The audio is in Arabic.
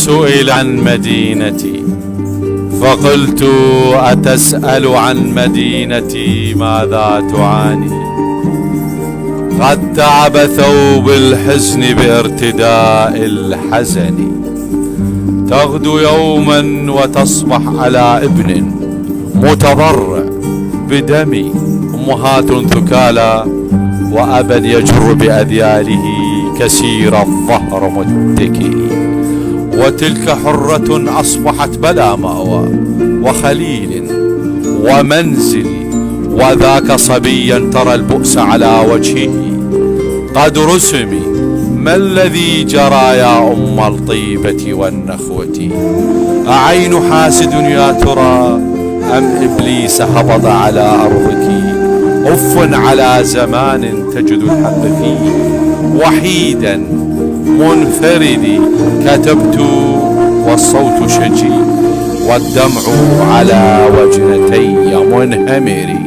سئل عن مدينتي فقلت أتسأل عن مدينتي ماذا تعاني؟ قد تعب ثوب الحزن بارتداء الحزن، تغدو يوما وتصبح على ابن متضرع بدمي، أمهات ثكالى وأبا يجر بأذياله كسير الظهر متكئ، وتلك حرة أصبحت بلا مأوى وخليل ومنزل، وذاك صبيا ترى البؤس على وجهه قد رسمي. ما الذي جرى يا أم الطيبة والنخوة؟ أعين حاسد يا ترى أم إبليس هبط على أرضك؟ أف على زمان تجد الحق فيه، وحيدا منفردي كتبت والصوت شجي، والدمع على وجنتي منهمري.